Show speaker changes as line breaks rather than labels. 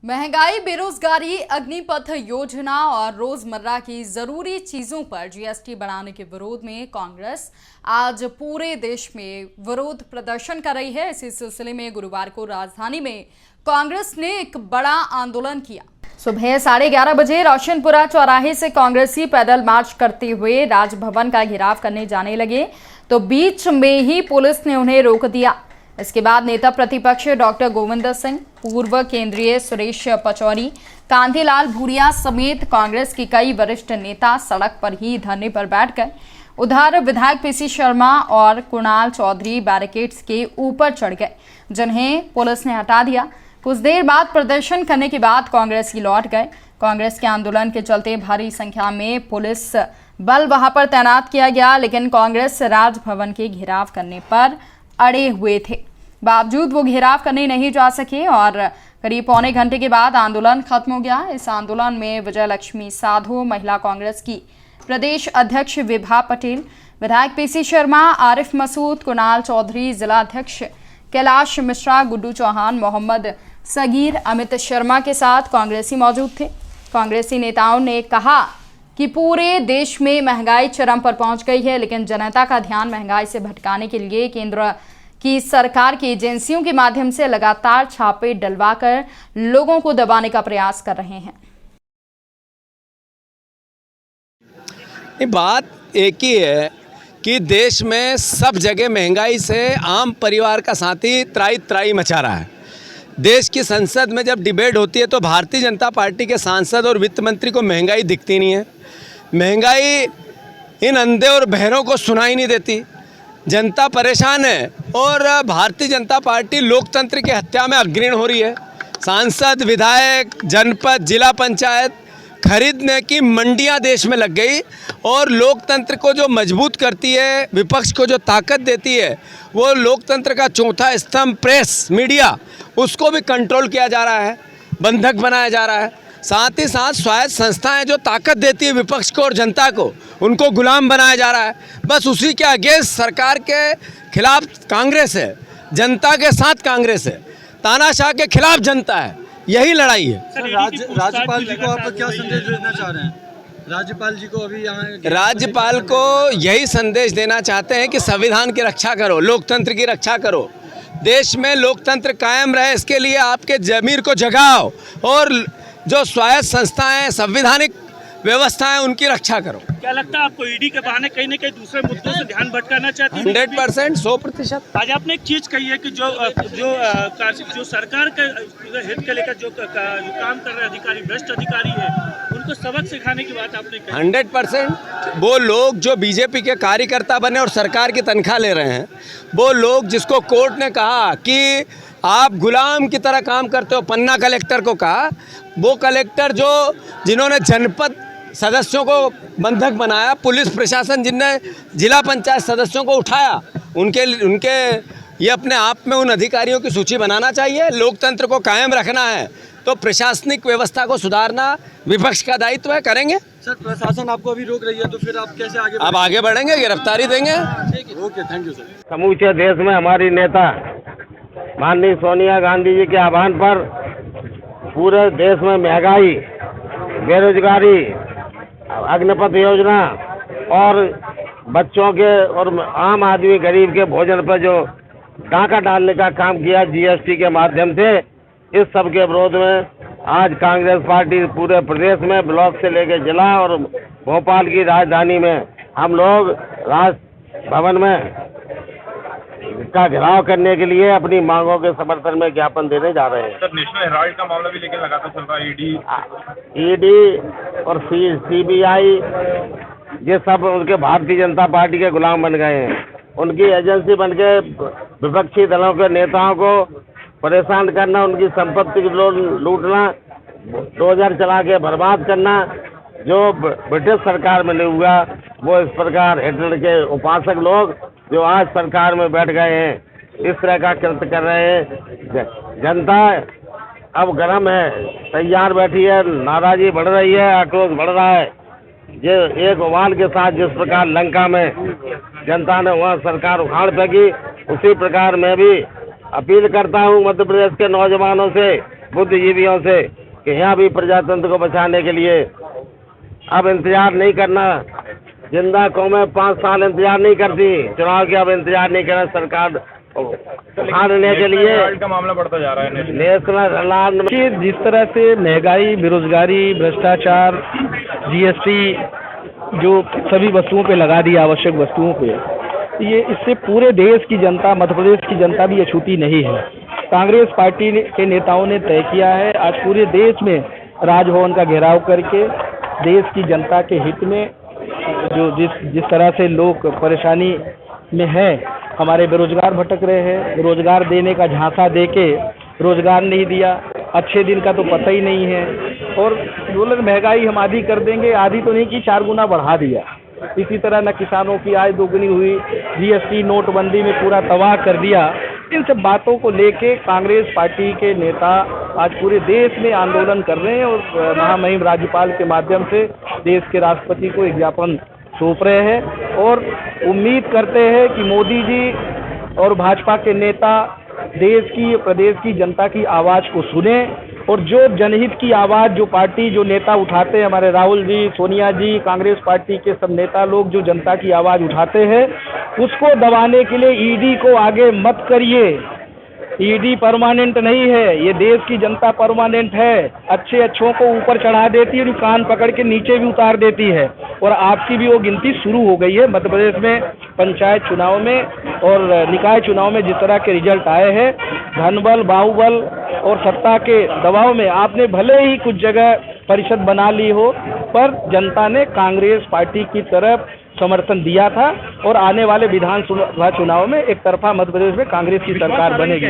महंगाई, बेरोजगारी, अग्निपथ योजना और रोजमर्रा की जरूरी चीजों पर जीएसटी बढ़ाने के विरोध में कांग्रेस आज पूरे देश में विरोध प्रदर्शन कर रही है। इसी सिलसिले में गुरुवार को राजधानी में कांग्रेस ने एक बड़ा आंदोलन किया। सुबह 11:30 बजे रोशनपुरा चौराहे से कांग्रेसी पैदल मार्च करते हुए राजभवन का घेराव करने जाने लगे तो बीच में ही पुलिस ने उन्हें रोक दिया। इसके बाद नेता प्रतिपक्ष डॉक्टर गोविंद सिंह, पूर्व केंद्रीय सुरेश पचौरी, कांतिलाल भूरिया समेत कांग्रेस के कई वरिष्ठ नेता सड़क पर ही धरने पर बैठ गए। उधर विधायक पीसी शर्मा और कुणाल चौधरी बैरिकेड्स के ऊपर चढ़ गए, जिन्हें पुलिस ने हटा दिया। कुछ देर बाद प्रदर्शन करने के बाद कांग्रेसी लौट गए। कांग्रेस के आंदोलन के चलते भारी संख्या में पुलिस बल वहां पर तैनात किया गया, लेकिन कांग्रेस राजभवन के घेराव करने पर अड़े हुए थे। बावजूद वो घेराव करने नहीं जा सके और करीब पौने घंटे के बाद आंदोलन खत्म हो गया। इस आंदोलन में विजय लक्ष्मी साधो, महिला कांग्रेस की प्रदेश अध्यक्ष विभा पटेल, विधायक पीसी शर्मा, आरिफ मसूद, कुणाल चौधरी, जिला अध्यक्ष कैलाश मिश्रा, गुड्डू चौहान, मोहम्मद सगीर, अमित शर्मा के साथ कांग्रेसी मौजूद थे। कांग्रेसी नेताओं ने कहा कि पूरे देश में महंगाई चरम पर पहुंच गई है, लेकिन जनता का ध्यान महंगाई से भटकाने के लिए केंद्र की सरकार की एजेंसियों के माध्यम से लगातार छापे डलवाकर लोगों को दबाने का प्रयास कर रहे हैं।
बात एक ही है कि देश में सब जगह महंगाई से आम परिवार का साथी त्राही त्राही मचा रहा है। देश की संसद में जब डिबेट होती है तो भारतीय जनता पार्टी के सांसद और वित्त मंत्री को महंगाई दिखती नहीं है। महंगाई इन अंधे और बहरों को सुनाई नहीं देती। जनता परेशान है और भारतीय जनता पार्टी लोकतंत्र की हत्या में अग्रणी हो रही है। सांसद, विधायक, जनपद, जिला पंचायत खरीदने की मंडियां देश में लग गई और लोकतंत्र को जो मजबूत करती है, विपक्ष को जो ताकत देती है, वो लोकतंत्र का चौथा स्तंभ प्रेस, मीडिया, उसको भी कंट्रोल किया जा रहा है, बंधक बनाया जा रहा है। साथ ही साथ स्वायत्त संस्थाएं जो ताकत देती है विपक्ष को और जनता को, उनको गुलाम बनाया जा रहा है। बस उसी के अगेंस्ट सरकार के खिलाफ कांग्रेस है, जनता के साथ कांग्रेस है, तानाशाह के खिलाफ जनता है। यही लड़ाई है।
राज्यपाल जी को आप क्या संदेश देना चाह रहे हैं? राज्यपाल जी को अभी यहाँ
राज्यपाल को यही संदेश देना चाहते हैं कि संविधान की रक्षा करो, लोकतंत्र की रक्षा करो, देश में लोकतंत्र कायम रहे, इसके लिए आपके ज़मीर को जगाओ और जो स्वायत्त संस्थाएं, संवैधानिक व्यवस्थाएं, उनकी रक्षा करो।
क्या लगता है आपको ईडी के बहाने कहीं न कहीं दूसरे मुद्दों से ध्यान भटकाना चाहती है?
100%, 100%।
आज आपने एक चीज कही है कि जो सरकार के हित के लेकर जो काम कर रहे अधिकारी, भ्रष्ट अधिकारी है, उनको सबक सिखाने की बात आपने कही।
100%। वो लोग जो बीजेपी के कार्यकर्ता बने और सरकार की तनख्वाह ले रहे हैं, वो लोग जिसको कोर्ट ने कहा कि आप गुलाम की तरह काम करते हो, पन्ना कलेक्टर को कहा, वो कलेक्टर जिन्होंने जनपद सदस्यों को बंधक बनाया, पुलिस प्रशासन जिनने जिला पंचायत सदस्यों को उठाया, उनके ये अपने आप में उन अधिकारियों की सूची बनाना चाहिए। लोकतंत्र को कायम रखना है तो प्रशासनिक व्यवस्था को सुधारना विपक्ष का दायित्व है। करेंगे।
सर, प्रशासन आपको अभी रोक रही है तो फिर आप कैसे आगे?
अब आगे बढ़ेंगे, गिरफ्तारी देंगे।
Okay, thank you sir.
समूचे देश में हमारी नेता माननीय सोनिया गांधी जी के आह्वान पर पूरे देश में महंगाई, बेरोजगारी, अग्निपथ योजना और बच्चों के और आम आदमी गरीब के भोजन पर जो डाका डालने का काम किया जीएसटी के माध्यम से, इस सब के विरोध में आज कांग्रेस पार्टी पूरे प्रदेश में ब्लॉक से लेकर जिला और भोपाल की राजधानी में हम लोग राजभवन में का घेराव करने के लिए अपनी मांगों के समर्थन में ज्ञापन देने जा रहे हैं।
सर, नेशनल हेराल्ड का मामला भी लेकिन लगातार चल रहा है।
ईडी और सीबीआई ये सब उनके भारतीय जनता पार्टी के गुलाम बन गए हैं। उनकी एजेंसी बन के विपक्षी दलों के नेताओं को परेशान करना, उनकी संपत्ति लूटना, 2000 चला के बर्बाद करना, जो ब्रिटिश सरकार में नहीं हुआ, वो इस प्रकार हिटलर के उपासक लोग जो आज सरकार में बैठ गए हैं, इस तरह का कृत्य कर रहे हैं। जनता अब गर्म है, तैयार बैठी है, नाराजगी बढ़ रही है, आक्रोश बढ़ रहा है। ये एक उबाल के साथ जिस प्रकार लंका में जनता ने वहाँ सरकार उखाड़ फेंकी, उसी प्रकार मैं भी अपील करता हूँ मध्य प्रदेश के नौजवानों से बुद्धिजीवियों से कि यहाँ भी प्रजातंत्र को बचाने के लिए अब इंतजार नहीं करना। जिंदा कौमें 5 साल इंतजार नहीं करती चुनाव के, अब इंतजार नहीं करना सरकार उठाने के लिए।
का मामला बढ़ता जा रहा है।
नेशनल अलार्म
जिस तरह से महंगाई, बेरोजगारी, भ्रष्टाचार, जीएसटी जो सभी वस्तुओं पे लगा दी, आवश्यक वस्तुओं पे, ये इससे पूरे देश की जनता, मध्य प्रदेश की जनता भी अछूती नहीं है। कांग्रेस पार्टी के नेताओं ने तय किया है आज पूरे देश में राजभवन का घेराव करके देश की जनता के हित में, जो जिस तरह से लोग परेशानी में हैं, हमारे बेरोजगार भटक रहे हैं, रोजगार देने का झांसा देके रोजगार नहीं दिया, अच्छे दिन का तो पता ही नहीं है, और जो लोग महंगाई हम आधी कर देंगे, आधी तो नहीं की 4 गुना बढ़ा दिया। इसी तरह न किसानों की आय दोगुनी हुई, जीएसटी नोटबंदी में पूरा तबाह कर दिया। इन सब बातों को लेके कांग्रेस पार्टी के नेता आज पूरे देश में आंदोलन कर रहे हैं और महामहिम राज्यपाल के माध्यम से देश के राष्ट्रपति को एक ज्ञापन सौंप रहे हैं और उम्मीद करते हैं कि मोदी जी और भाजपा के नेता देश की, प्रदेश की जनता की आवाज़ को सुने और जो जनहित की आवाज़, जो पार्टी, जो नेता उठाते हैं, हमारे राहुल जी, सोनिया जी, कांग्रेस पार्टी के सब नेता लोग जो जनता की आवाज़ उठाते हैं, उसको दबाने के लिए ईडी को आगे मत करिए। ईडी परमानेंट नहीं है, ये देश की जनता परमानेंट है। अच्छे अच्छों को ऊपर चढ़ा देती है और कान पकड़ के नीचे भी उतार देती है, और आपकी भी वो गिनती शुरू हो गई है। मध्य प्रदेश में पंचायत चुनाव में और निकाय चुनाव में जिस तरह के रिजल्ट आए हैं, धनबल, बाहुबल और सत्ता के दबाव में आपने भले ही कुछ जगह परिषद बना ली हो, पर जनता ने कांग्रेस पार्टी की तरफ समर्थन दिया था और आने वाले विधानसभा चुनाव में एक तरफा मध्य प्रदेश में कांग्रेस की सरकार बनेगी।